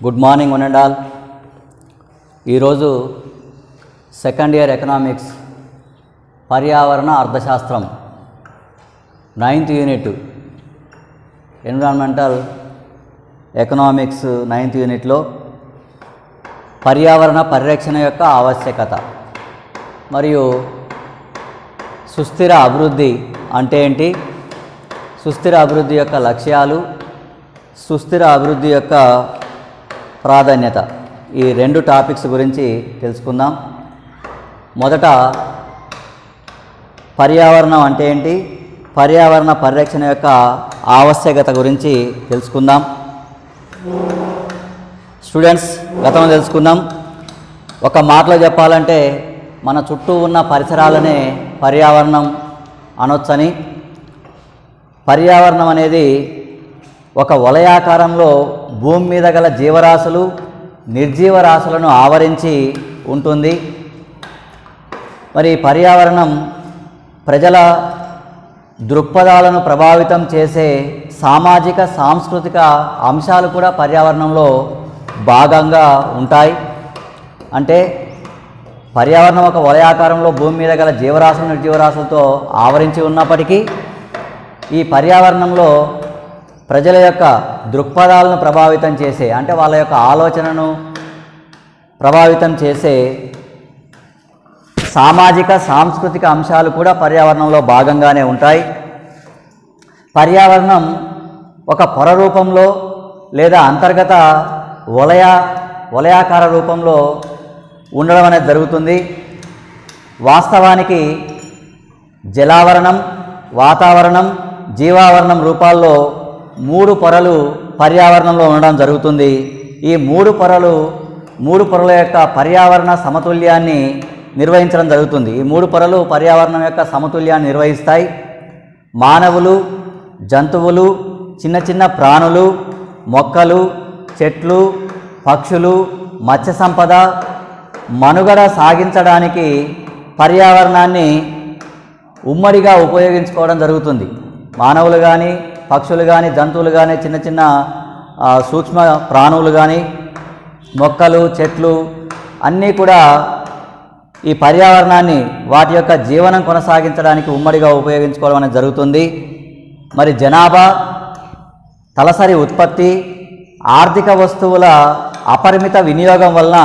Good morning one and all. ఈరోజు second year economics పర్యావరణ అర్థశాస్త్రం 9th unit environmental economics 9th యూనిట్లో పర్యావరణ పరిరక్షణ యొక్క ఆవశ్యకత మరియు సుస్థిర అభివృద్ధి అంటే ఏంటి, సుస్థిర అభివృద్ధి యొక్క లక్ష్యాలు, సుస్థిర అభివృద్ధి యొక్క ప్రాధాన్యత, ఈ రెండు టాపిక్స్ గురించి తెలుసుకుందాం. మొదట పర్యావరణం అంటే ఏంటి, పర్యావరణ పరిరక్షణ యొక్క ఆవశ్యకత గురించి తెలుసుకుందాం. స్టూడెంట్స్, గతంలో తెలుసుకుందాం. ఒక మాటలో చెప్పాలంటే మన చుట్టూ ఉన్న పరిసరాలనే పర్యావరణం అనొచ్చని. పర్యావరణం అనేది ఒక వలయాకారంలో భూమి మీద గల జీవరాశులు, నిర్జీవరాశులను ఆవరించి ఉంటుంది. మరి పర్యావరణం ప్రజల దృక్పథాలను ప్రభావితం చేసే సామాజిక సాంస్కృతిక అంశాలు కూడా పర్యావరణంలో భాగంగా ఉంటాయి. అంటే పర్యావరణం ఒక వలయాకారంలో భూమి మీద గల జీవరాశులు, నిర్జీవరాశులతో ఆవరించి ఉన్నప్పటికీ ఈ పర్యావరణంలో ప్రజల యొక్క దృక్పథాలను ప్రభావితం చేసే, అంటే వాళ్ళ యొక్క ఆలోచనను ప్రభావితం చేసే సామాజిక సాంస్కృతిక అంశాలు కూడా పర్యావరణంలో భాగంగానే ఉంటాయి. పర్యావరణం ఒక పొర రూపంలో లేదా అంతర్గత వలయాకార రూపంలో ఉండడం అనేది జరుగుతుంది. వాస్తవానికి జలావరణం, వాతావరణం, జీవావరణం రూపాల్లో 3 పొరలు పర్యావరణంలో ఉండడం జరుగుతుంది. ఈ 3 పొరల యొక్క పర్యావరణ సమతుల్యాన్ని నిర్వహించడం జరుగుతుంది. ఈ 3 పొరలు పర్యావరణం యొక్క సమతుల్యాన్ని నిర్వహిస్తాయి. మానవులు, జంతువులు, చిన్న చిన్న ప్రాణులు, మొక్కలు, చెట్లు, పక్షులు, మత్స్య సంపద మనుగడ సాగించడానికి పర్యావరణాన్ని ఉమ్మడిగా ఉపయోగించుకోవడం జరుగుతుంది. మానవులు కానీ, పక్షులు కానీ, జంతువులు కానీ, చిన్న చిన్న సూక్ష్మ ప్రాణులు కానీ, మొక్కలు, చెట్లు అన్నీ కూడా ఈ పర్యావరణాన్ని వాటి యొక్క జీవనం కొనసాగించడానికి ఉమ్మడిగా ఉపయోగించుకోవడం అనేది జరుగుతుంది. మరి జనాభా, తలసరి ఉత్పత్తి, ఆర్థిక వస్తువుల అపరిమిత వినియోగం వలన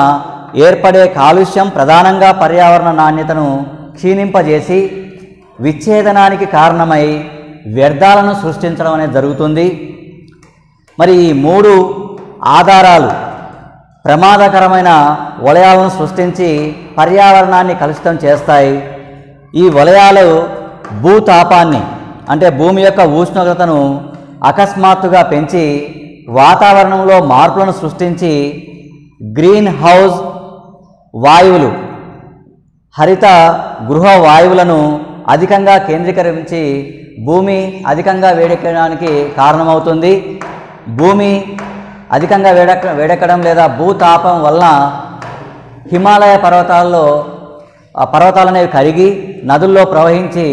ఏర్పడే కాలుష్యం ప్రధానంగా పర్యావరణ నాణ్యతను క్షీణింపజేసి విచ్ఛేదనానికి కారణమై వ్యర్థాలను సృష్టించడం అనేది జరుగుతుంది. మరి ఈ 3 ఆధారాలు ప్రమాదకరమైన వలయాలను సృష్టించి పర్యావరణాన్ని కలుషితం చేస్తాయి. ఈ వలయాలు భూతాపాన్ని, అంటే భూమి యొక్క ఉష్ణోగ్రతను అకస్మాత్తుగా పెంచి వాతావరణంలో మార్పులను సృష్టించి గ్రీన్ హౌస్ వాయువులు, హరిత గృహ వాయువులను అధికంగా కేంద్రీకరించి భూమి అధికంగా వేడెక్కడానికి కారణమవుతుంది. భూమి అధికంగా వేడెక్కడం లేదా భూతాపం వలన హిమాలయ పర్వతాలు అనేవి కరిగి నదుల్లో ప్రవహించి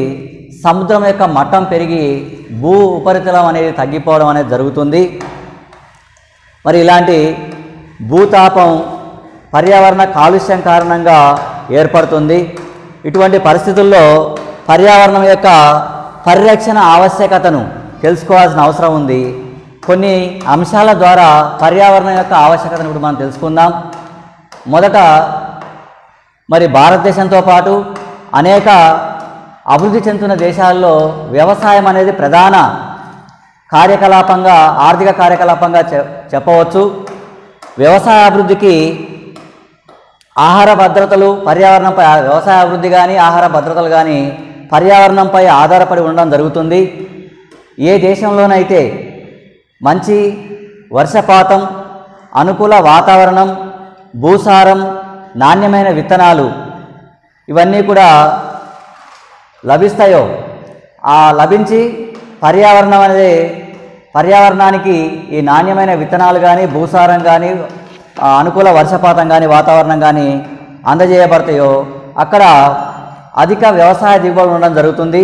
సముద్రం యొక్క మట్టం పెరిగి భూ ఉపరితలం అనేది తగ్గిపోవడం అనేది జరుగుతుంది. మరి ఇలాంటి భూతాపం పర్యావరణ కాలుష్యం కారణంగా ఏర్పడుతుంది. ఇటువంటి పరిస్థితుల్లో పర్యావరణం యొక్క పరిరక్షణ ఆవశ్యకతను తెలుసుకోవాల్సిన అవసరం ఉంది. కొన్ని అంశాల ద్వారా పర్యావరణం యొక్క ఆవశ్యకతను ఇప్పుడు మనం తెలుసుకుందాం. మొదట మరి భారతదేశంతో పాటు అనేక అభివృద్ధి చెందుతున్న దేశాల్లో వ్యవసాయం అనేది ప్రధాన కార్యకలాపంగా, ఆర్థిక కార్యకలాపంగా చెప్పవచ్చు. వ్యవసాయ అభివృద్ధికి ఆహార భద్రతలు పర్యావరణంపై, వ్యవసాయ అభివృద్ధి కానీ ఆహార భద్రతలు కానీ పర్యావరణంపై ఆధారపడి ఉండడం జరుగుతుంది. ఏ దేశంలోనైతే మంచి వర్షపాతం, అనుకూల వాతావరణం, భూసారం, నాణ్యమైన విత్తనాలు ఇవన్నీ కూడా లభిస్తాయో, లభించి పర్యావరణానికి ఈ నాణ్యమైన విత్తనాలు కానీ, భూసారం కానీ, అనుకూల వర్షపాతం కానీ, వాతావరణం కానీ అందజేయబడతాయో అక్కడ అధిక వ్యవసాయ దిగుబడులు ఉండడం జరుగుతుంది.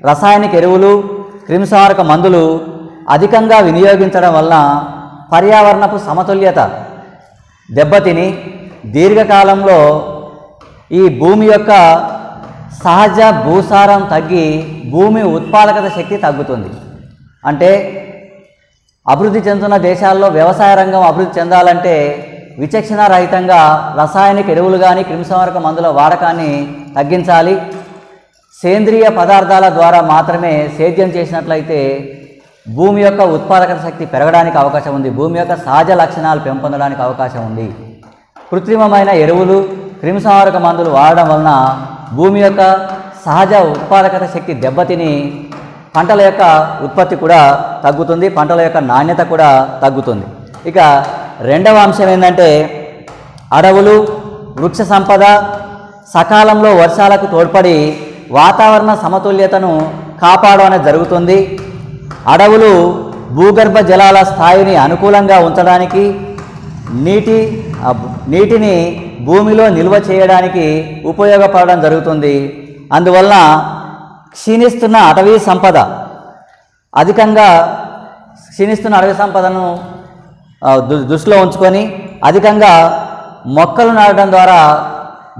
రసాయనిక ఎరువులు, క్రిమిసంహారక మందులు అధికంగా వినియోగించడం వలన పర్యావరణపు సమతుల్యత దెబ్బతిని దీర్ఘకాలంలో ఈ భూమి యొక్క సహజ భూసారం తగ్గి భూమి ఉత్పాదకత శక్తి తగ్గుతుంది. అంటే అభివృద్ధి చెందుతున్న దేశాల్లో వ్యవసాయ రంగం అభివృద్ధి చెందాలంటే విచక్షణారహితంగా రసాయనిక ఎరువులు కానీ క్రిమిసంహారక మందుల వాడకాన్ని తగ్గించాలి. సేంద్రియ పదార్థాల ద్వారా మాత్రమే సేద్యం చేసినట్లయితే భూమి యొక్క ఉత్పాదకత శక్తి పెరగడానికి అవకాశం ఉంది, భూమి యొక్క సహజ లక్షణాలు పెంపొందడానికి అవకాశం ఉంది. కృత్రిమమైన ఎరువులు క్రిమిసంహారక మందులు వాడడం వలన భూమి యొక్క సహజ ఉత్పాదకత శక్తి దెబ్బతిని పంటల యొక్క ఉత్పత్తి కూడా తగ్గుతుంది, పంటల యొక్క నాణ్యత కూడా తగ్గుతుంది. ఇక రెండవ అంశం ఏంటంటే అడవులు వృక్ష సంపద సకాలంలో వర్షాలకు తోడ్పడి వాతావరణ సమతుల్యతను కాపాడడం అనేది జరుగుతుంది. అడవులు భూగర్భ జలాల స్థాయిని అనుకూలంగా ఉంచడానికి నీటిని భూమిలో నిల్వ చేయడానికి ఉపయోగపడడం జరుగుతుంది. అందువలన క్షీణిస్తున్న అటవీ సంపద అధికంగా క్షీణిస్తున్న అటవీ సంపదను దృష్టిలో ఉంచుకొని అధికంగా మొక్కలు నాటడం ద్వారా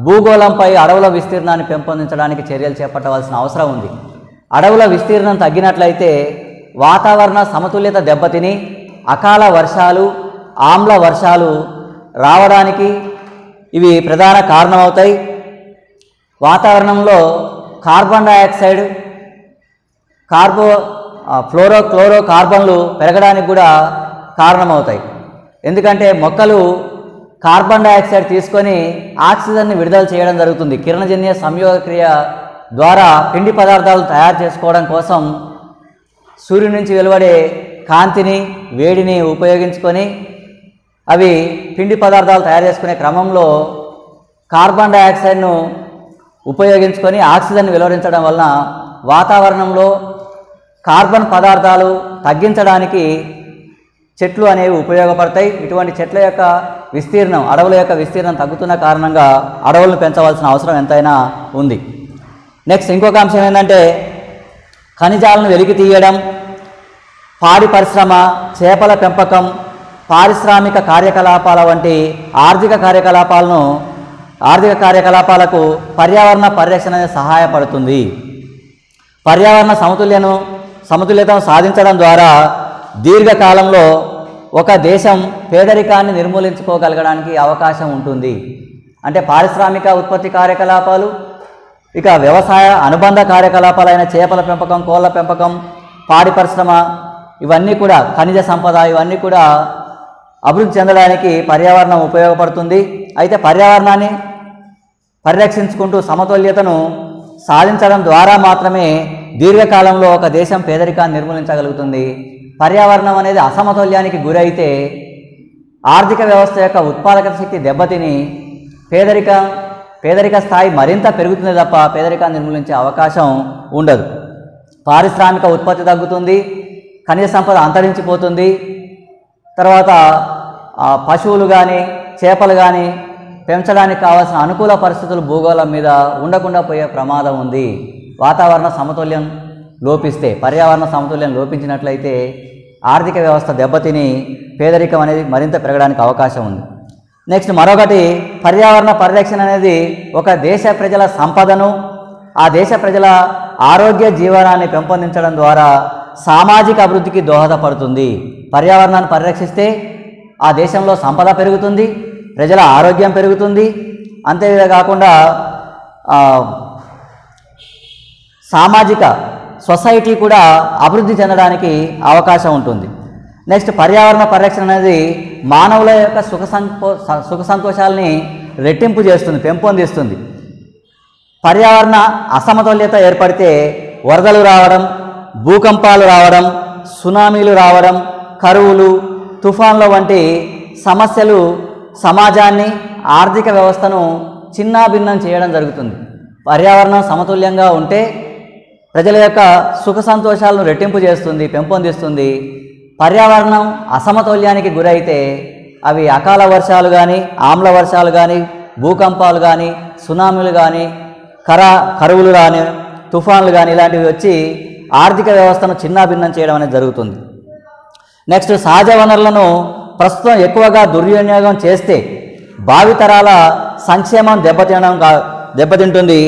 భూగోళంపై అడవుల విస్తీర్ణాన్ని పెంపొందించడానికి చర్యలు చేపట్టవలసిన అవసరం ఉంది. అడవుల విస్తీర్ణం తగ్గినట్లయితే వాతావరణ సమతుల్యత దెబ్బతిని అకాల వర్షాలు ఆమ్ల వర్షాలు రావడానికి ఇవి ప్రధాన కారణమవుతాయి. వాతావరణంలో కార్బన్ డయాక్సైడ్ ఫ్లోరో కార్బన్లు పెరగడానికి కూడా కారణమవుతాయి. ఎందుకంటే మొక్కలు కార్బన్ డయాక్సైడ్ తీసుకొని ఆక్సిజన్ని విడుదల చేయడం జరుగుతుంది. కిరణజన్య సంయోగ క్రియ ద్వారా పిండి పదార్థాలు తయారు చేసుకోవడం కోసం సూర్యుడి నుంచి వెలువడే కాంతిని వేడిని ఉపయోగించుకొని అవి పిండి పదార్థాలు తయారు చేసుకునే క్రమంలో కార్బన్ డయాక్సైడ్ను ఉపయోగించుకొని ఆక్సిజన్ వెలువరించడం వలన వాతావరణంలో కార్బన్ పదార్థాలు తగ్గించడానికి చెట్లు అనేవి ఉపయోగపడతాయి. ఇటువంటి చెట్ల యొక్క విస్తీర్ణం అడవుల యొక్క విస్తీర్ణం తగ్గుతున్న కారణంగా అడవులను పెంచవలసిన అవసరం ఎంతైనా ఉంది. నెక్స్ట్ ఇంకొక అంశం ఏంటంటే ఖనిజాలను వెలికి తీయడం, పాడి పరిశ్రమ, చేపల పెంపకం, పారిశ్రామిక కార్యకలాపాల వంటి ఆర్థిక కార్యకలాపాలకు పర్యావరణ పరిరక్షణ సహాయపడుతుంది. పర్యావరణ సమతుల్యతను సాధించడం ద్వారా దీర్ఘకాలంలో ఒక దేశం పేదరికాన్ని నిర్మూలించుకోగలగడానికి అవకాశం ఉంటుంది. అంటే పారిశ్రామిక ఉత్పత్తి కార్యకలాపాలు, ఇక వ్యవసాయ అనుబంధ కార్యకలాపాలైన చేపల పెంపకం, కోళ్ళ పెంపకం, పాడి పరిశ్రమ, ఇవన్నీ కూడా ఖనిజ సంపద, ఇవన్నీ కూడా అభివృద్ధి చెందడానికి పర్యావరణం ఉపయోగపడుతుంది. అయితే పర్యావరణాన్ని పరిరక్షించుకుంటూ సమతుల్యతను సాధించడం ద్వారా మాత్రమే దీర్ఘకాలంలో ఒక దేశం పేదరికాన్ని నిర్మూలించగలుగుతుంది. పర్యావరణం అనేది అసమతుల్యానికి గురైతే ఆర్థిక వ్యవస్థ యొక్క ఉత్పాదకత శక్తి దెబ్బతిని పేదరిక స్థాయి మరింత పెరుగుతుంది తప్ప పేదరికాన్ని నిర్మూలించే అవకాశం ఉండదు. పారిశ్రామిక ఉత్పత్తి తగ్గుతుంది, ఖనిజ సంపద అంతరించిపోతుంది. తర్వాత పశువులు కానీ చేపలు కానీ పెంచడానికి కావాల్సిన అనుకూల పరిస్థితులు భూగోళం మీద ఉండకుండా పోయే ప్రమాదం ఉంది. వాతావరణ సమతుల్యం లోపిస్తే, పర్యావరణ సమతుల్యం లోపించినట్లయితే ఆర్థిక వ్యవస్థ దెబ్బతిని పేదరికం అనేది మరింత పెరగడానికి అవకాశం ఉంది. నెక్స్ట్ మరొకటి, పర్యావరణ పరిరక్షణ అనేది ఒక దేశ ప్రజల సంపదను, ఆ దేశ ప్రజల ఆరోగ్య జీవనాన్ని పెంపొందించడం ద్వారా సామాజిక అభివృద్ధికి దోహదపడుతుంది. పర్యావరణాన్ని పరిరక్షిస్తే ఆ దేశంలో సంపద పెరుగుతుంది, ప్రజల ఆరోగ్యం పెరుగుతుంది. అంతేకాకుండా సామాజిక సొసైటీ కూడా అభివృద్ధి చెందడానికి అవకాశం ఉంటుంది. నెక్స్ట్ పర్యావరణ పరిరక్షణ అనేది మానవుల యొక్క సుఖ సంతోషాలని రెట్టింపు చేస్తుంది, పెంపొందిస్తుంది. పర్యావరణ అసమతుల్యత ఏర్పడితే వరదలు రావడం, భూకంపాలు రావడం, సునామీలు రావడం, కరువులు, తుఫాన్ల వంటి సమస్యలు సమాజాన్ని, ఆర్థిక వ్యవస్థను చిన్నాభిన్నం చేయడం జరుగుతుంది. పర్యావరణం సమతుల్యంగా ఉంటే ప్రజల యొక్క సుఖ సంతోషాలను రెట్టింపు చేస్తుంది, పెంపొందిస్తుంది. పర్యావరణం అసమతుల్యానికి గురైతే అవి అకాల వర్షాలు కానీ, ఆమ్ల వర్షాలు కానీ, భూకంపాలు కానీ, సునామీలు కానీ, కరువులు కానీ, తుఫాన్లు కానీ ఇలాంటివి వచ్చి ఆర్థిక వ్యవస్థను చిన్నాభిన్నం చేయడం అనేది జరుగుతుంది. నెక్స్ట్ సహజ వనరులను ప్రస్తుతం ఎక్కువగా దుర్వినియోగం చేస్తే భావితరాల సంక్షేమం దెబ్బతింటుంది.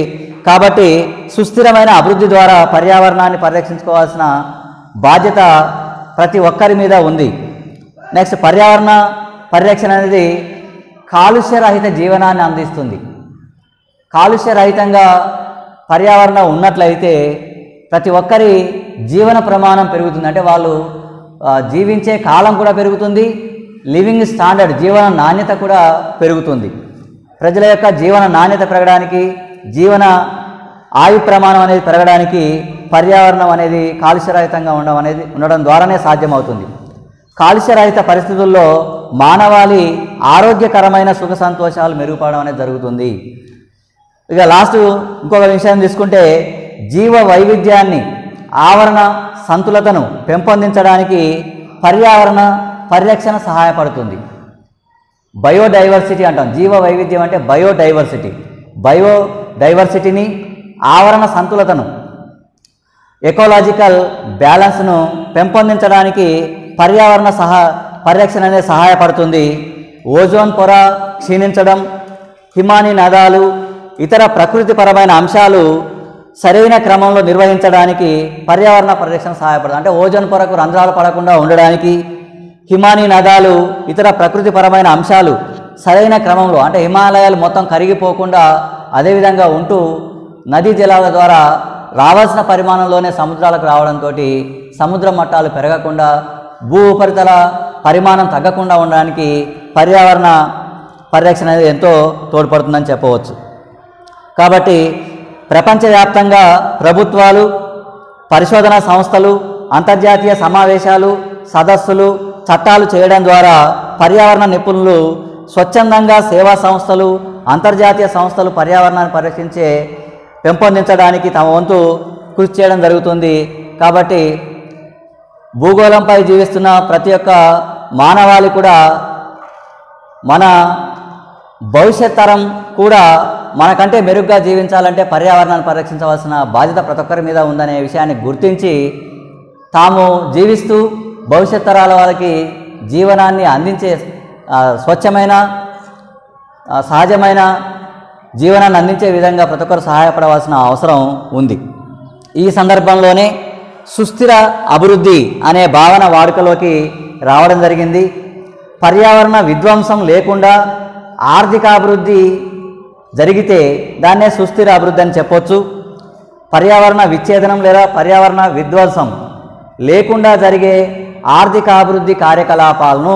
కాబట్టి సుస్థిరమైన అభివృద్ధి ద్వారా పర్యావరణాన్ని పరిరక్షించుకోవాల్సిన బాధ్యత ప్రతి ఒక్కరి మీద ఉంది. నెక్స్ట్, పర్యావరణ పరిరక్షణ అనేది కాలుష్యరహిత జీవనాన్ని అందిస్తుంది. కాలుష్యరహితంగా పర్యావరణం ఉన్నట్లయితే ప్రతి ఒక్కరి జీవన ప్రమాణం పెరుగుతుంది. అంటే వాళ్ళు జీవించే కాలం కూడా పెరుగుతుంది, లివింగ్ స్టాండర్డ్ జీవన నాణ్యత కూడా పెరుగుతుంది. ప్రజల యొక్క జీవన నాణ్యత పెరగడానికి, జీవన ఆయు ప్రమాణం అనేది పెరగడానికి పర్యావరణం అనేది కాలుష్యరహితంగా ఉండడం ద్వారానే సాధ్యమవుతుంది. కాలుష్యరహిత పరిస్థితుల్లో మానవాళి ఆరోగ్యకరమైన సుఖ సంతోషాలు మెరుగుపడడం అనేది జరుగుతుంది. ఇక లాస్ట్ ఇంకొక విషయం తీసుకుంటే, జీవ వైవిధ్యాన్ని, ఆవరణ సంతులతను పెంపొందించడానికి పర్యావరణ పరిరక్షణ సహాయపడుతుంది. బయోడైవర్సిటీ అంటాం. జీవ వైవిధ్యం అంటే బయోడైవర్సిటీని, ఆవరణ సంతులతను, ఎకోలాజికల్ బ్యాలెన్స్ను పెంపొందించడానికి పర్యావరణ పరిరక్షణ అనేది సహాయపడుతుంది. ఓజోన్ పొర క్షీణించడం, హిమానీ నదాలు, ఇతర ప్రకృతిపరమైన అంశాలు సరైన క్రమంలో నిర్వహించడానికి పర్యావరణ పరిరక్షణ సహాయపడుతుంది. అంటే ఓజోన్ పొరకు రంధ్రాలు పడకుండా ఉండడానికి, హిమానీ నదాలు, ఇతర ప్రకృతిపరమైన అంశాలు సరైన క్రమంలో, అంటే హిమాలయాలు మొత్తం కరిగిపోకుండా అదేవిధంగా ఉంటూ నదీ జలాల ద్వారా రావాల్సిన పరిమాణంలోనే సముద్రాలకు రావడంతో సముద్ర మట్టాలు పెరగకుండా, భూ ఉపరితల పరిమాణం తగ్గకుండా ఉండడానికి పర్యావరణ పరిరక్షణ అనేది ఎంతో తోడ్పడుతుందని చెప్పవచ్చు. కాబట్టి ప్రపంచవ్యాప్తంగా ప్రభుత్వాలు, పరిశోధనా సంస్థలు, అంతర్జాతీయ సమావేశాలు, సదస్సులు, చట్టాలు చేయడం ద్వారా పర్యావరణ నిపుణులు స్వచ్ఛందంగా సేవా సంస్థలు, అంతర్జాతీయ సంస్థలు పర్యావరణాన్ని పెంపొందించడానికి తమ వంతు కృషి చేయడం జరుగుతుంది. కాబట్టి భూగోళంపై జీవిస్తున్న ప్రతి ఒక్క మానవాళి కూడా, మన భవిష్యత్ తరం కూడా మనకంటే మెరుగ్గా జీవించాలంటే పర్యావరణాన్ని పరిరక్షించవలసిన బాధ్యత ప్రతి ఒక్కరి మీద ఉందనే విషయాన్ని గుర్తించి తాము జీవిస్తూ భవిష్యత్ తరాల వాళ్ళకి జీవనాన్ని అందించే స్వచ్ఛమైన సహజమైన జీవనాన్ని అందించే విధంగా ప్రతి ఒక్కరు సహాయపడవలసిన అవసరం ఉంది. ఈ సందర్భంలోనే సుస్థిర అభివృద్ధి అనే భావన వాడుకలోకి రావడం జరిగింది. పర్యావరణ విధ్వంసం లేకుండా ఆర్థికాభివృద్ధి జరిగితే దాన్నే సుస్థిర అభివృద్ధి అని చెప్పొచ్చు. పర్యావరణ విచ్ఛేదనం లేదా పర్యావరణ విధ్వంసం లేకుండా జరిగే ఆర్థికాభివృద్ధి కార్యకలాపాలను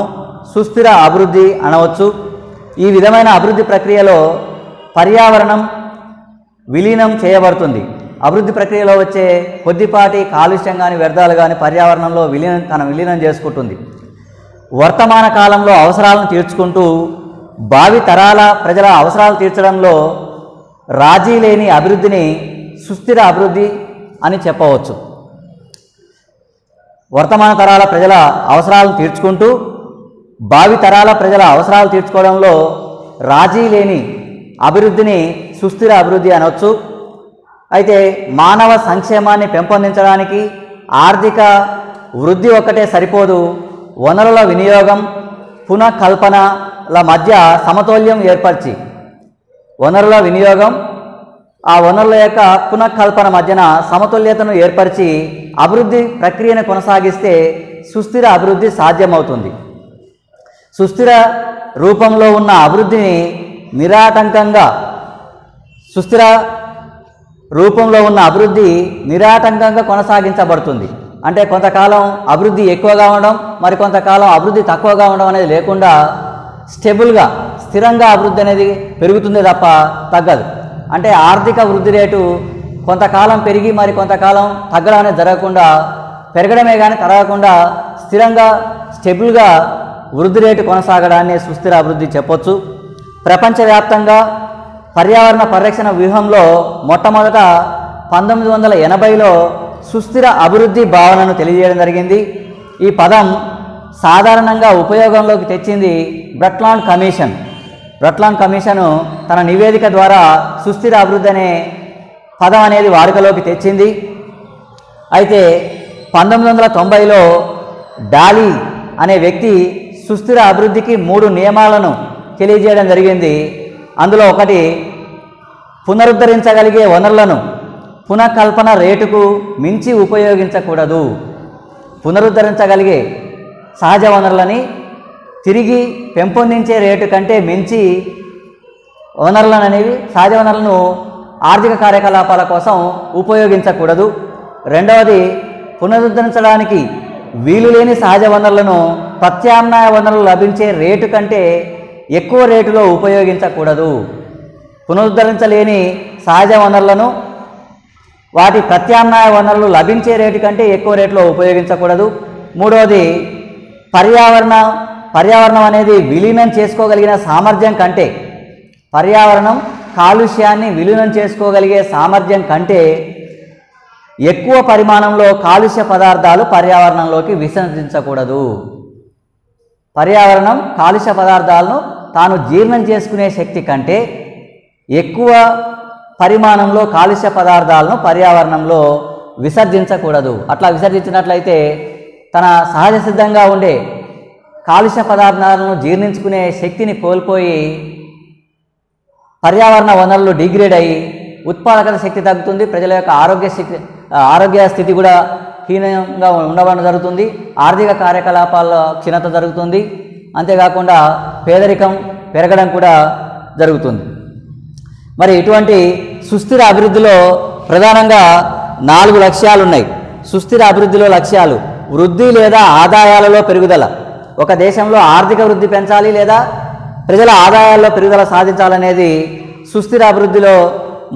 సుస్థిర అభివృద్ధి అనవచ్చు. ఈ విధమైన అభివృద్ధి ప్రక్రియలో పర్యావరణం విలీనం చేయబడుతుంది. అభివృద్ధి ప్రక్రియలో వచ్చే కొద్దిపాటి కాలుష్యం కానీ వ్యర్థాలు కానీ పర్యావరణంలో విలీనం చేసుకుంటుంది. వర్తమాన కాలంలో అవసరాలను తీర్చుకుంటూ భావి తరాల ప్రజల అవసరాలు తీర్చడంలో రాజీ లేని అభివృద్ధిని సుస్థిర అభివృద్ధి అని చెప్పవచ్చు. వర్తమాన తరాల ప్రజల అవసరాలను తీర్చుకుంటూ భావి తరాల ప్రజల అవసరాలు తీర్చుకోవడంలో రాజీ లేని అభివృద్ధిని సుస్థిర అభివృద్ధి అనవచ్చు. అయితే మానవ సంక్షేమాన్ని పెంపొందించడానికి ఆర్థిక వృద్ధి ఒక్కటే సరిపోదు. వనరుల వినియోగం, పునఃకల్పనల మధ్య సమతౌల్యం ఏర్పరిచి, వనరుల వినియోగం, ఆ వనరుల యొక్క పునఃకల్పన మధ్యన సమతుల్యతను ఏర్పరిచి అభివృద్ధి ప్రక్రియను కొనసాగిస్తే సుస్థిర అభివృద్ధి సాధ్యమవుతుంది. సుస్థిర రూపంలో ఉన్న అభివృద్ధిని నిరాటంకంగా కొనసాగించబడుతుంది. అంటే కొంతకాలం అభివృద్ధి ఎక్కువగా ఉండడం, మరి కొంతకాలం అభివృద్ధి తక్కువగా ఉండడం అనేది లేకుండా స్టేబుల్గా, స్థిరంగా అభివృద్ధి అనేది పెరుగుతుంది తప్ప తగ్గదు. అంటే ఆర్థిక వృద్ధి రేటు కొంతకాలం పెరిగి మరి కొంతకాలం తగ్గడం అనేది జరగకుండా, పెరగడమే కానీ తరగకుండా స్థిరంగా స్టేబుల్గా వృద్ధి రేటు కొనసాగడాన్ని సుస్థిర అభివృద్ధి చెప్పొచ్చు. ప్రపంచవ్యాప్తంగా పర్యావరణ పరిరక్షణ వ్యూహంలో మొట్టమొదట 1980లో సుస్థిర అభివృద్ధి భావనను తెలియజేయడం జరిగింది. ఈ పదం సాధారణంగా ఉపయోగంలోకి తెచ్చింది బ్రట్లాండ్ కమిషన్ తన నివేదిక ద్వారా సుస్థిర అభివృద్ధి అనే పదం అనేది వాడుకలోకి తెచ్చింది. అయితే 1990లో డాలీ అనే వ్యక్తి సుస్థిర అభివృద్ధికి 3 నియమాలను తెలియజేయడం జరిగింది. అందులో ఒకటి, పునరుద్ధరించగలిగే వనరులను పునఃకల్పన రేటుకు మించి ఉపయోగించకూడదు. పునరుద్ధరించగలిగే సహజ వనరులని తిరిగి పెంపొందించే రేటు కంటే మించి వనరులను అనేవి సహజ వనరులను ఆర్థిక కార్యకలాపాల కోసం ఉపయోగించకూడదు. రెండవది, పునరుద్ధరించడానికి వీలు లేని సహజ వనరులను ప్రత్యామ్నాయ వనరులు లభించే రేటు కంటే ఎక్కువ రేటులో ఉపయోగించకూడదు. పునరుద్ధరించలేని సహజ వనరులను వాటి ప్రత్యామ్నాయ వనరులు లభించే రేటు కంటే ఎక్కువ రేటులో ఉపయోగించకూడదు. మూడవది, పర్యావరణం అనేది విలీనం చేసుకోగలిగిన సామర్థ్యం కంటే, పర్యావరణం కాలుష్యాన్ని విలీనం చేసుకోగలిగే సామర్థ్యం కంటే ఎక్కువ పరిమాణంలో కాలుష్య పదార్థాలు పర్యావరణంలోకి విసర్జించకూడదు. పర్యావరణం కాలుష్య పదార్థాలను తాను జీర్ణం చేసుకునే శక్తి కంటే ఎక్కువ పరిమాణంలో కాలుష్య పదార్థాలను పర్యావరణంలో విసర్జించకూడదు. అట్లా విసర్జించినట్లయితే తన సహజ సిద్ధంగా ఉండే కాలుష్య పదార్థాలను జీర్ణించుకునే శక్తిని కోల్పోయి పర్యావరణ వనరులు డిగ్రేడ్ అయ్యి ఉత్పాదకత శక్తి తగ్గుతుంది. ప్రజల యొక్క ఆరోగ్య స్థితి కూడా హీనంగా ఉండడం జరుగుతుంది. ఆర్థిక కార్యకలాపాల్లో క్షీణత జరుగుతుంది. అంతేకాకుండా పేదరికం పెరగడం కూడా జరుగుతుంది. మరి ఇటువంటి సుస్థిర అభివృద్ధిలో ప్రధానంగా 4 లక్ష్యాలు ఉన్నాయి. సుస్థిర అభివృద్ధిలో లక్ష్యాలు: వృద్ధి లేదా ఆదాయాలలో పెరుగుదల. ఒక దేశంలో ఆర్థిక వృద్ధి పెంచాలి లేదా ప్రజల ఆదాయాల్లో పెరుగుదల సాధించాలనేది సుస్థిర అభివృద్ధిలో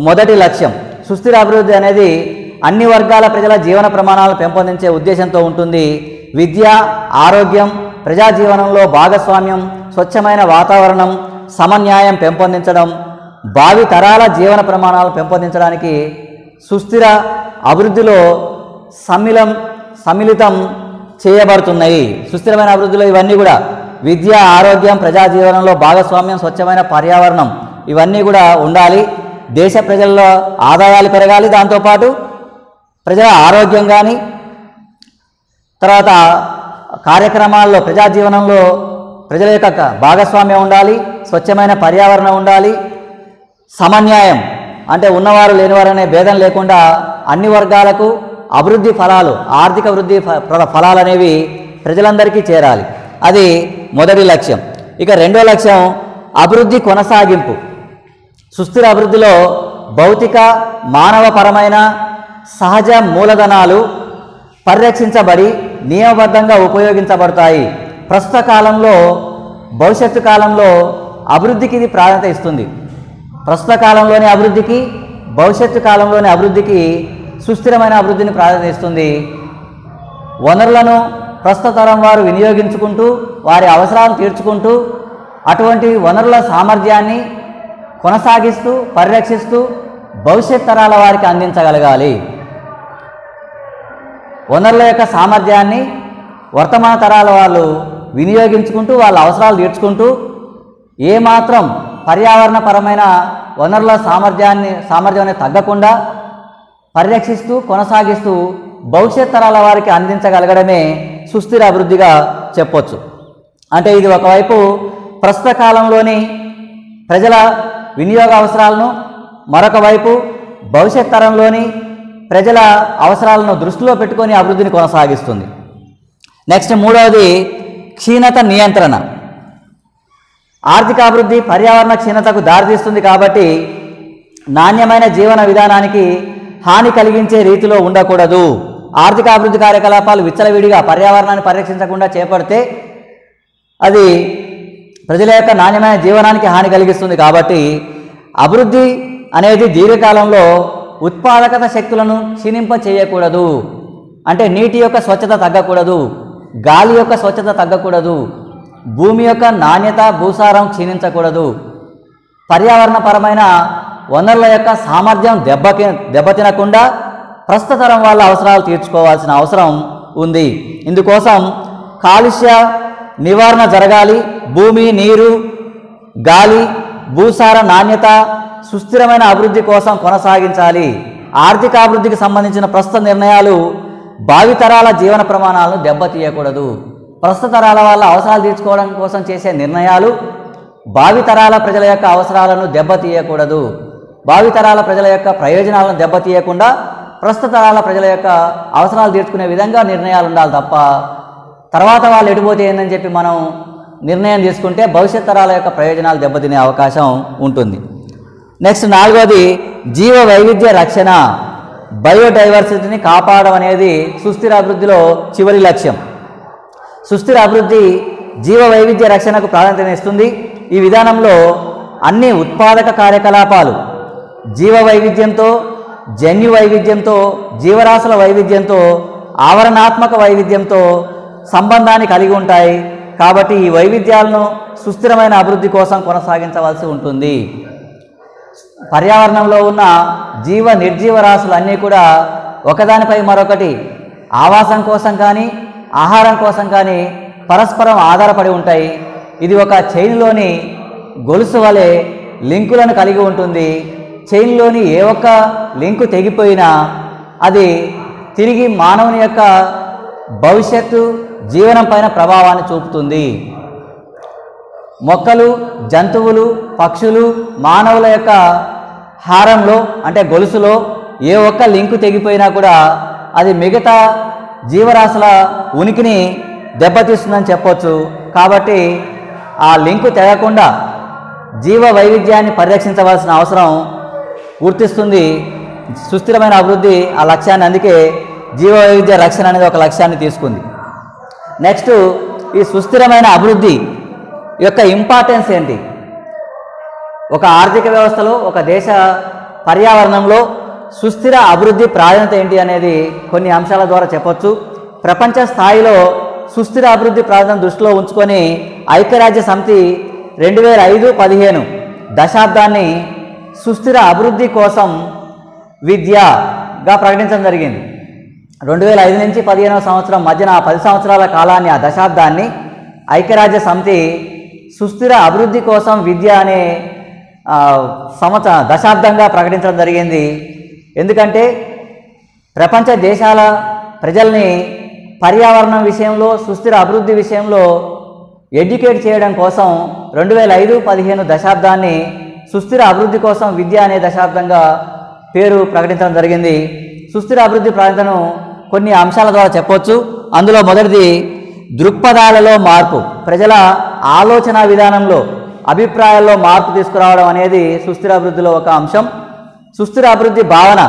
మొదటి లక్ష్యం. సుస్థిర అభివృద్ధి అనేది అన్ని వర్గాల ప్రజల జీవన ప్రమాణాలను పెంపొందించే ఉద్దేశంతో ఉంటుంది. విద్య, ఆరోగ్యం, ప్రజా జీవనంలో భాగస్వామ్యం, స్వచ్ఛమైన వాతావరణం, సమన్యాయం పెంపొందించడం, భావి తరాల జీవన ప్రమాణాలను పెంపొందించడానికి సుస్థిర అభివృద్ధిలో సమ్మిళితం చేయబడుతున్నాయి. సుస్థిరమైన అభివృద్ధిలో ఇవన్నీ కూడా విద్య, ఆరోగ్యం, ప్రజా జీవనంలో భాగస్వామ్యం, స్వచ్ఛమైన పర్యావరణం ఇవన్నీ కూడా ఉండాలి. దేశ ప్రజల్లో ఆదాయాలు పెరగాలి. దాంతోపాటు ప్రజల ఆరోగ్యం కానీ, తర్వాత కార్యక్రమాల్లో ప్రజా జీవనంలో ప్రజల యొక్క భాగస్వామ్యం ఉండాలి. స్వచ్ఛమైన పర్యావరణం ఉండాలి. సమన్యాయం అంటే ఉన్నవారు లేనివారు అనే భేదం లేకుండా అన్ని వర్గాలకు అభివృద్ధి ఫలాలు, ఆర్థిక వృద్ధి ఫలాలు అనేవి ప్రజలందరికీ చేరాలి. అది మొదటి లక్ష్యం. ఇక రెండో లక్ష్యం అభివృద్ధి కొనసాగింపు. సుస్థిర అభివృద్ధిలో భౌతిక, మానవపరమైన సహజ మూలధనాలు పరిరక్షించబడి నియమబద్ధంగా ఉపయోగించబడతాయి. ప్రస్తుత కాలంలో, భవిష్యత్తు కాలంలో అభివృద్ధికి ఇది ప్రాధాన్యత ఇస్తుంది. ప్రస్తుత కాలంలోని అభివృద్ధికి, భవిష్యత్తు కాలంలోని అభివృద్ధికి సుస్థిరమైన అభివృద్ధిని ప్రాధాన్యత ఇస్తుంది. వనరులను ప్రస్తుత తరం వారు వినియోగించుకుంటూ వారి అవసరాలను తీర్చుకుంటూ అటువంటి వనరుల సామర్థ్యాన్ని కొనసాగిస్తూ పరిరక్షిస్తూ భవిష్యత్ తరాల వారికి అందించగలగాలి. వనరుల యొక్క సామర్థ్యాన్ని వర్తమాన తరాల వాళ్ళు వినియోగించుకుంటూ వాళ్ళ అవసరాలు తీర్చుకుంటూ ఏమాత్రం పర్యావరణపరమైన వనరుల సామర్థ్యాన్ని తగ్గకుండా పరిరక్షిస్తూ కొనసాగిస్తూ భవిష్యత్ తరాల వారికి అందించగలగడమే సుస్థిర అభివృద్ధిగా చెప్పొచ్చు. అంటే ఇది ఒకవైపు ప్రస్తుత కాలంలోని ప్రజల వినియోగ అవసరాలను, మరొక వైపు భవిష్యత్ తరంలోని ప్రజల అవసరాలను దృష్టిలో పెట్టుకొని అభివృద్ధిని కొనసాగిస్తుంది. నెక్స్ట్ మూడవది క్షీణత నియంత్రణ. ఆర్థిక అభివృద్ధి పర్యావరణ క్షీణతకు దారితీస్తుంది కాబట్టి నాణ్యమైన జీవన విధానానికి హాని కలిగించే రీతిలో ఉండకూడదు. ఆర్థిక అభివృద్ధి కార్యకలాపాలు విచ్చలవిడిగా పర్యావరణాన్ని పరిరక్షించకుండా చేపడితే అది ప్రజల యొక్క నాణ్యమైన జీవనానికి హాని కలిగిస్తుంది. కాబట్టి అభివృద్ధి అనేది దీర్ఘకాలంలో ఉత్పాదకత శక్తులను క్షీణింప చేయకూడదు. అంటే నీటి యొక్క స్వచ్ఛత తగ్గకూడదు, గాలి యొక్క స్వచ్ఛత తగ్గకూడదు, భూమి యొక్క నాణ్యత, భూసారం క్షీణించకూడదు, పర్యావరణపరమైన వనరుల యొక్క సామర్థ్యం దెబ్బతినకుండా ప్రస్తుత తరం వాళ్ళ అవసరాలు తీర్చుకోవాల్సిన అవసరం ఉంది. ఇందుకోసం కాలుష్య నివారణ జరగాలి. భూమి, నీరు, గాలి, భూసార నాణ్యత సుస్థిరమైన అభివృద్ధి కోసం కొనసాగించాలి. ఆర్థిక అభివృద్ధికి సంబంధించిన ప్రస్తుత నిర్ణయాలు భావితరాల జీవన ప్రమాణాలను దెబ్బతీయకూడదు. ప్రస్తుత తరాల వాళ్ళ అవసరాలు తీర్చుకోవడం కోసం చేసే నిర్ణయాలు భావితరాల ప్రజల యొక్క అవసరాలను దెబ్బతీయకూడదు. భావితరాల ప్రజల యొక్క ప్రయోజనాలను దెబ్బతీయకుండా ప్రస్తుత తరాల ప్రజల యొక్క అవసరాలు తీర్చుకునే విధంగా నిర్ణయాలు ఉండాలి తప్ప తర్వాత వాళ్ళు ఎడిపోతే ఏందని చెప్పి మనం నిర్ణయం తీసుకుంటే భవిష్యత్ తరాల యొక్క ప్రయోజనాలు దెబ్బతినే అవకాశం ఉంటుంది. నెక్స్ట్ 4వది జీవ వైవిధ్య రక్షణ. బయోడైవర్సిటీని కాపాడడం అనేది సుస్థిర అభివృద్ధిలో చివరి లక్ష్యం. సుస్థిర అభివృద్ధి జీవ వైవిధ్య రక్షణకు ప్రాధాన్యతనిస్తుంది. ఈ విధానంలో అన్ని ఉత్పాదక కార్యకలాపాలు జీవ వైవిధ్యంతో, జన్యు వైవిధ్యంతో, జీవరాశుల వైవిధ్యంతో, ఆవరణాత్మక వైవిధ్యంతో సంబంధాన్ని కలిగి ఉంటాయి. కాబట్టి ఈ వైవిధ్యాలను సుస్థిరమైన అభివృద్ధి కోసం కొనసాగించవలసి ఉంటుంది. పర్యావరణంలో ఉన్న జీవ నిర్జీవ రాశులు అన్నీ కూడా ఒకదానిపై మరొకటి ఆవాసం కోసం కానీ ఆహారం కోసం కానీ పరస్పరం ఆధారపడి ఉంటాయి. ఇది ఒక చైన్లోని గొలుసు వలె లింకులను కలిగి ఉంటుంది. చైన్లోని ఏ ఒక్క లింకు తెగిపోయినా అది తిరిగి మానవుని యొక్క భవిష్యత్తు జీవనం పైన ప్రభావాన్ని చూపుతుంది. మొక్కలు, జంతువులు, పక్షులు, మానవుల యొక్క హారంలో అంటే గొలుసులో ఏ ఒక్క లింకు తెగిపోయినా కూడా అది మిగతా జీవరాశుల ఉనికిని దెబ్బతీస్తుందని చెప్పొచ్చు. కాబట్టి ఆ లింకు తెగకుండా జీవ వైవిధ్యాన్ని పరిరక్షించవలసిన అవసరం గుర్తిస్తుంది సుస్థిరమైన అభివృద్ధి ఆ లక్ష్యాన్ని. అందుకే జీవ వైవిధ్య రక్షణ అనేది ఒక లక్ష్యాన్ని తీసుకుంది. నెక్స్ట్ ఈ సుస్థిరమైన అభివృద్ధి యొక్క ఇంపార్టెన్స్ ఏంటి? ఒక ఆర్థిక వ్యవస్థలో, ఒక దేశ పర్యావరణంలో సుస్థిర అభివృద్ధి ప్రాధాన్యత ఏంటి అనేది కొన్ని అంశాల ద్వారా చెప్పొచ్చు. ప్రపంచ స్థాయిలో సుస్థిర అభివృద్ధి ప్రాధాన్యత దృష్టిలో ఉంచుకొని ఐక్యరాజ్య సమితి 2005-15 దశాబ్దాన్ని సుస్థిర అభివృద్ధి కోసం విద్యగా ప్రకటించడం జరిగింది. 2005 నుంచి 15వ సంవత్సరం మధ్యన 10 సంవత్సరాల కాలాన్ని, ఆ దశాబ్దాన్ని ఐక్యరాజ్య సమితి సుస్థిర అభివృద్ధి కోసం విద్య అనే దశాబ్దంగా ప్రకటించడం జరిగింది. ఎందుకంటే ప్రపంచ దేశాల ప్రజల్ని పర్యావరణం విషయంలో, సుస్థిర అభివృద్ధి విషయంలో ఎడ్యుకేట్ చేయడం కోసం 2005-15 దశాబ్దాన్ని సుస్థిర అభివృద్ధి కోసం విద్య అనే దశాబ్దంగా పేరు ప్రకటించడం జరిగింది. సుస్థిర అభివృద్ధి ప్రాధాన్యతను కొన్ని అంశాల ద్వారా చెప్పవచ్చు. అందులో మొదటిది దృక్పథాలలో మార్పు. ప్రజల ఆలోచన విధానంలో, అభిప్రాయాల్లో మార్పు తీసుకురావడం అనేది సుస్థిర అభివృద్ధిలో ఒక అంశం. సుస్థిర అభివృద్ధి భావన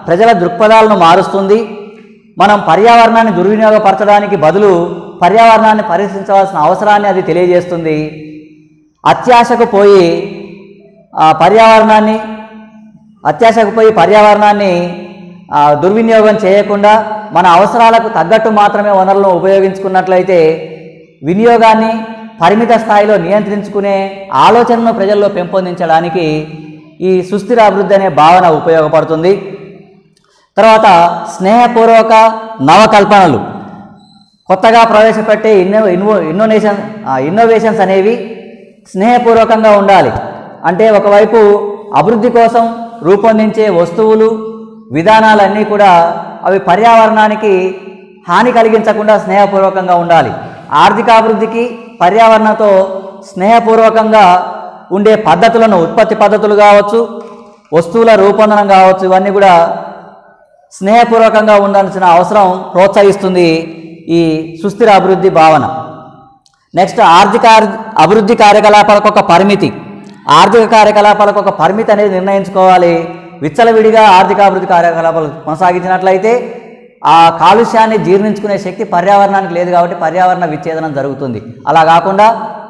ప్రజల దృక్పథాలను మారుస్తుంది. మనం పర్యావరణాన్ని దుర్వినియోగపరచడానికి బదులు పర్యావరణాన్ని పరిరక్షించవలసిన అవసరాన్ని అది తెలియజేస్తుంది. అత్యాశకు పోయి పర్యావరణాన్ని దుర్వినియోగం చేయకుండా మన అవసరాలకు తగ్గట్టు మాత్రమే వనరులను ఉపయోగించుకున్నట్లయితే వినియోగాన్ని పరిమిత స్థాయిలో నియంత్రించుకునే ఆలోచనను ప్రజల్లో పెంపొందించడానికి ఈ సుస్థిర అభివృద్ధి అనే భావన ఉపయోగపడుతుంది. తర్వాత స్నేహపూర్వక నవకల్పనలు. కొత్తగా ప్రవేశపెట్టే ఇన్నోవేషన్స్ అనేవి స్నేహపూర్వకంగా ఉండాలి. అంటే ఒకవైపు అభివృద్ధి కోసం రూపొందించే వస్తువులు, విధానాలన్నీ కూడా అవి పర్యావరణానికి హాని కలిగించకుండా స్నేహపూర్వకంగా ఉండాలి. ఆర్థికాభివృద్ధికి పర్యావరణంతో స్నేహపూర్వకంగా ఉండే పద్ధతులను, ఉత్పత్తి పద్ధతులు కావచ్చు, వస్తువుల రూపొందనం కావచ్చు, ఇవన్నీ కూడా స్నేహపూర్వకంగా ఉండాల్సిన అవసరం ప్రోత్సహిస్తుంది ఈ సుస్థిర అభివృద్ధి భావన. నెక్స్ట్ ఆర్థిక అభివృద్ధి కార్యకలాపాలకు ఒక పరిమితి. ఆర్థిక కార్యకలాపాలకు ఒక పరిమితి అనేది నిర్ణయించుకోవాలి. విచ్చలవిడిగా ఆర్థిక అభివృద్ధి కార్యకలాపాలు కొనసాగించినట్లయితే ఆ కాలుష్యాన్ని జీర్ణించుకునే శక్తి పర్యావరణానికి లేదు కాబట్టి పర్యావరణ విచ్ఛేదనం జరుగుతుంది. అలా కాకుండా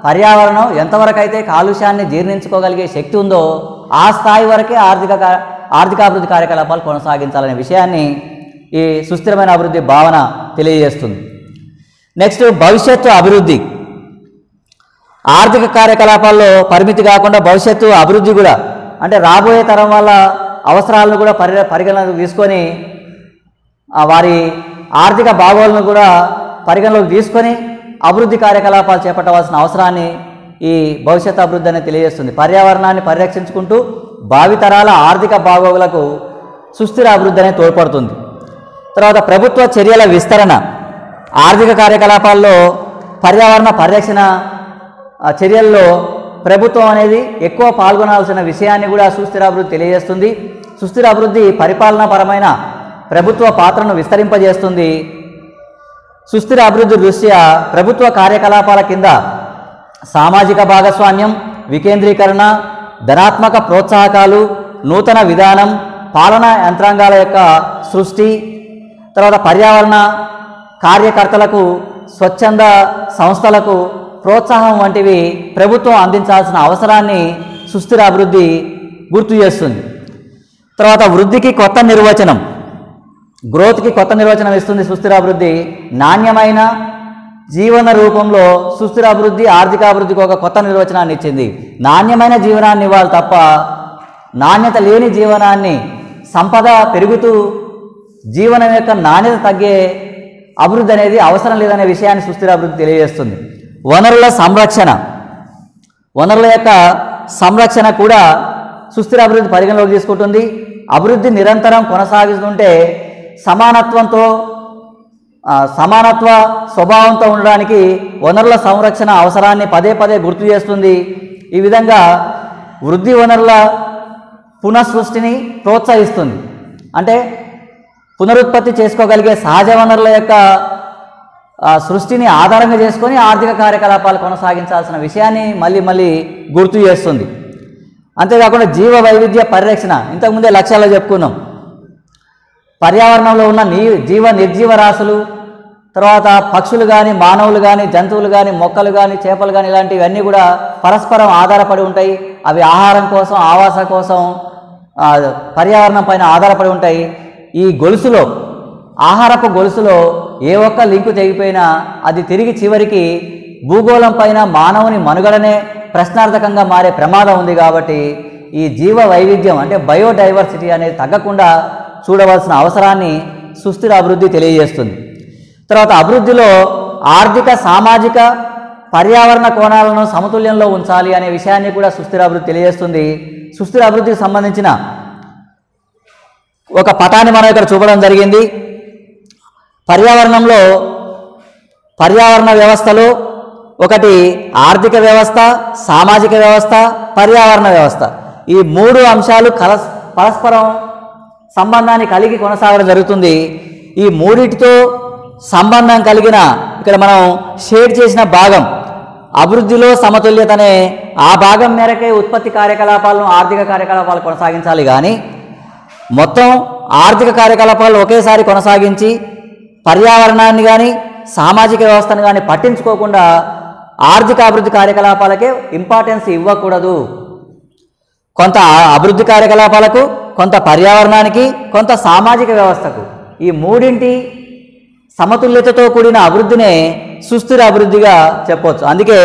పర్యావరణం ఎంతవరకు అయితే కాలుష్యాన్ని జీర్ణించుకోగలిగే శక్తి ఉందో ఆ స్థాయి వరకే ఆర్థికాభివృద్ధి కార్యకలాపాలు కొనసాగించాలనే విషయాన్ని ఈ సుస్థిరమైన అభివృద్ధి భావన తెలియజేస్తుంది. నెక్స్ట్ భవిష్యత్తు అభివృద్ధి. ఆర్థిక కార్యకలాపాల్లో పరిమితి కాకుండా భవిష్యత్తు అభివృద్ధి కూడా, అంటే రాబోయే తరం వాళ్ళ అవసరాలను కూడా పరిగణలోకి తీసుకొని వారి ఆర్థిక భాగోలను కూడా పరిగణలోకి తీసుకొని అభివృద్ధి కార్యకలాపాలు చేపట్టవలసిన అవసరాన్ని ఈ భవిష్యత్తు అభివృద్ధి అనేది తెలియజేస్తుంది. పర్యావరణాన్ని పరిరక్షించుకుంటూ భావితరాల ఆర్థిక బాగోగులకు సుస్థిర అభివృద్ధి అనేది తోడ్పడుతుంది. తర్వాత ప్రభుత్వ చర్యల విస్తరణ. ఆర్థిక కార్యకలాపాల్లో పర్యావరణ పరిరక్షణ చర్యల్లో ప్రభుత్వం అనేది ఎక్కువ పాల్గొనాల్సిన విషయాన్ని కూడా సుస్థిర అభివృద్ధి తెలియజేస్తుంది. సుస్థిర అభివృద్ధి పరిపాలనాపరమైన ప్రభుత్వ పాత్రను విస్తరింపజేస్తుంది. సుస్థిర అభివృద్ధి దృష్ట్యా ప్రభుత్వ కార్యకలాపాల కింద సామాజిక భాగస్వామ్యం, వికేంద్రీకరణ, ధనాత్మక ప్రోత్సాహకాలు, నూతన విధానం, పాలనా యంత్రాంగాల యొక్క సృష్టి, తర్వాత పర్యావరణ కార్యకర్తలకు, స్వచ్ఛంద సంస్థలకు ప్రోత్సాహం వంటివి ప్రభుత్వం అందించాల్సిన అవసరాన్ని సుస్థిర అభివృద్ధి గుర్తు చేస్తుంది. తర్వాత వృద్ధికి కొత్త నిర్వచనం, గ్రోత్కి కొత్త నిర్వచనం ఇస్తుంది సుస్థిర అభివృద్ధి. నాణ్యమైన జీవన రూపంలో సుస్థిర అభివృద్ధి ఆర్థిక అభివృద్ధికి ఒక కొత్త నిర్వచనాన్ని ఇచ్చింది. నాణ్యమైన జీవనాన్ని ఇవ్వాలి తప్ప నాణ్యత లేని జీవనాన్ని, సంపద పెరుగుతూ జీవనం యొక్క నాణ్యత తగ్గే అభివృద్ధి అనేది అవసరం లేదనే విషయాన్ని సుస్థిర అభివృద్ధి తెలియజేస్తుంది. వనరుల సంరక్షణ, వనరుల యొక్క సంరక్షణ కూడా సుస్థిర అభివృద్ధి పరిగణలోకి తీసుకుంటుంది. అభివృద్ధి నిరంతరం కొనసాగుతుంటే సమానత్వ స్వభావంతో ఉండడానికి వనరుల సంరక్షణ అవసరాన్ని పదే పదే గుర్తు చేస్తుంది. ఈ విధంగా వృద్ధి వనరుల పునఃసృష్టిని ప్రోత్సహిస్తుంది. అంటే పునరుత్పత్తి చేసుకోగలిగే సహజ వనరుల యొక్క సృష్టిని ఆధారంగా చేసుకొని ఆర్థిక కార్యకలాపాలు కొనసాగించాల్సిన విషయాన్ని మళ్ళీ గుర్తు చేస్తుంది. అంతేకాకుండా జీవ వైవిధ్య పరిరక్షణ, ఇంతకుముందే లక్ష్యాల్లో చెప్పుకున్నాం. పర్యావరణంలో ఉన్న నిర్జీవ రాశులు, తర్వాత పక్షులు కానీ, మానవులు కానీ, జంతువులు కానీ, మొక్కలు కానీ, చేపలు కానీ, ఇలాంటివన్నీ కూడా పరస్పరం ఆధారపడి ఉంటాయి. అవి ఆహారం కోసం, ఆవాస కోసం పర్యావరణం పైన ఆధారపడి ఉంటాయి. ఈ గొలుసులో, ఆహారపు గొలుసులో ఏ ఒక్క లింకు తెగిపోయినా అది తిరిగి చివరికి భూగోళం పైన మానవుని మనుగడనే ప్రశ్నార్థకంగా మారే ప్రమాదం ఉంది. కాబట్టి ఈ జీవ వైవిధ్యం అంటే బయోడైవర్సిటీ అనేది తగ్గకుండా చూడవలసిన అవసరాన్ని సుస్థిర అభివృద్ధి తెలియజేస్తుంది. తర్వాత అభివృద్ధిలో ఆర్థిక, సామాజిక, పర్యావరణ కోణాలను సమతుల్యంలో ఉంచాలి అనే విషయాన్ని కూడా సుస్థిర అభివృద్ధి తెలియజేస్తుంది. సుస్థిర అభివృద్ధికి సంబంధించిన ఒక పటాన్ని మనం ఇక్కడ చూపడం జరిగింది. పర్యావరణ వ్యవస్థలో ఒకటి ఆర్థిక వ్యవస్థ, సామాజిక వ్యవస్థ, పర్యావరణ వ్యవస్థ. ఈ మూడు అంశాలు పరస్పరం సంబంధాన్ని కలిగి కొనసాగడం జరుగుతుంది. ఈ మూడిటితో సంబంధం కలిగిన ఇక్కడ మనం షేర్ చేసిన భాగం అభివృద్ధిలో సమతుల్యతనే, ఆ భాగం మేరకే ఉత్పత్తి కార్యకలాపాలను, ఆర్థిక కార్యకలాపాలు కొనసాగించాలి. కానీ మొత్తం ఆర్థిక కార్యకలాపాలు ఒకేసారి కొనసాగించి పర్యావరణాన్ని కానీ, సామాజిక వ్యవస్థను కానీ పట్టించుకోకుండా ఆర్థిక అభివృద్ధి కార్యకలాపాలకే ఇంపార్టెన్స్ ఇవ్వకూడదు. కొంత అభివృద్ధి కార్యకలాపాలకు, కొంత పర్యావరణానికి, కొంత సామాజిక వ్యవస్థకు, ఈ మూడింటి సమతుల్యతతో కూడిన అభివృద్ధినే సుస్థిర అభివృద్ధిగా చెప్పవచ్చు. అందుకే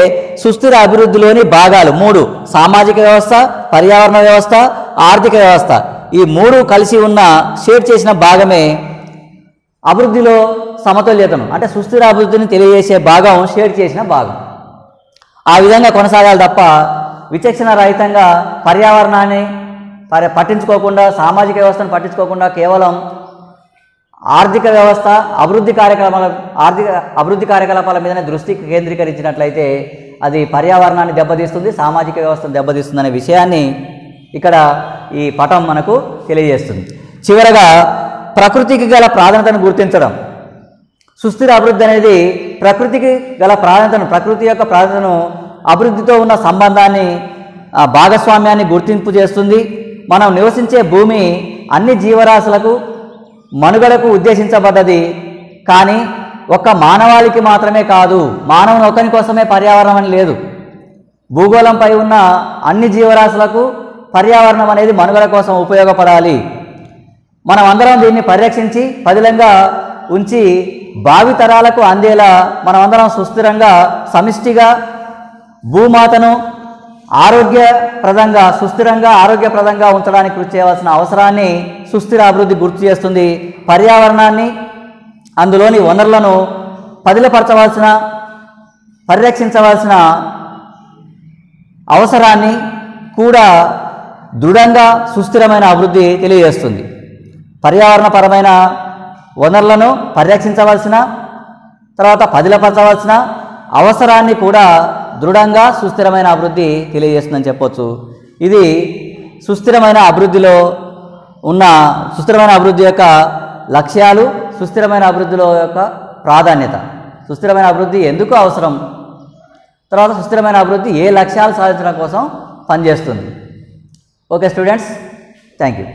సుస్థిర అభివృద్ధిలోని భాగాలు మూడు: సామాజిక వ్యవస్థ, పర్యావరణ వ్యవస్థ, ఆర్థిక వ్యవస్థ. ఈ మూడు కలిసి ఉన్న షేర్ చేసిన భాగమే అభివృద్ధిలో సమతుల్యతను, అంటే సుస్థిర అభివృద్ధిని తెలియజేసే భాగం షేర్ చేసిన భాగం. ఆ విధంగా కొనసాగాలి తప్ప విచక్షణ రహితంగా పర్యావరణాన్ని పట్టించుకోకుండా, సామాజిక వ్యవస్థను పట్టించుకోకుండా కేవలం ఆర్థిక అభివృద్ధి కార్యకలాపాల మీదనే దృష్టి కేంద్రీకరించినట్లయితే అది పర్యావరణాన్ని దెబ్బతీస్తుంది, సామాజిక వ్యవస్థను దెబ్బతీస్తుంది అనే విషయాన్ని ఇక్కడ ఈ పటం మనకు తెలియజేస్తుంది. చివరగా ప్రకృతికి గల ప్రాధాన్యతను గుర్తించడం. సుస్థిర అభివృద్ధి అనేది ప్రకృతికి గల ప్రాధాన్యతను, ప్రకృతి యొక్క ప్రాధాన్యతను, అభివృద్ధితో ఉన్న సంబంధాన్ని, భాగస్వామ్యాన్ని గుర్తింపు చేస్తుంది. మనం నివసించే భూమి అన్ని జీవరాశులకు మనుగడకు ఉద్దేశించబడ్డది. కానీ ఒక్క మానవాళికి మాత్రమే కాదు, మానవుని ఒక్కని కోసమే పర్యావరణం అని లేదు. భూగోళంపై ఉన్న అన్ని జీవరాశులకు పర్యావరణం అనేది మనుగడ కోసం ఉపయోగపడాలి. మనం అందరం దీన్ని పరిరక్షించి పదిలంగా ఉంచి భావితరాలకు అందేలా మనమందరం సుస్థిరంగా, సమిష్టిగా భూమాతను సుస్థిరంగా ఆరోగ్యప్రదంగా ఉంచడానికి కృషి చేయవలసిన అవసరాన్ని సుస్థిర అభివృద్ధి గుర్తు చేస్తుంది. పర్యావరణాన్ని, అందులోని వనరులను పరిరక్షించవలసిన అవసరాన్ని కూడా దృఢంగా సుస్థిరమైన అభివృద్ధి తెలియజేస్తుంది. పర్యావరణపరమైన వనరులను పరిరక్షించవలసిన, తర్వాత పదిలపరచవలసిన, అవసరాన్ని కూడా దృఢంగా సుస్థిరమైన అభివృద్ధి తెలియజేస్తుందని చెప్పొచ్చు. ఇది సుస్థిరమైన అభివృద్ధిలో ఉన్న సుస్థిరమైన అభివృద్ధి యొక్క లక్ష్యాలు, సుస్థిరమైన అభివృద్ధిలో యొక్క ప్రాధాన్యత, సుస్థిరమైన అభివృద్ధి ఎందుకు అవసరం, తర్వాత సుస్థిరమైన అభివృద్ధి ఏ లక్ష్యాలు సాధించడం కోసం పనిచేస్తుంది. Okay students, thank you.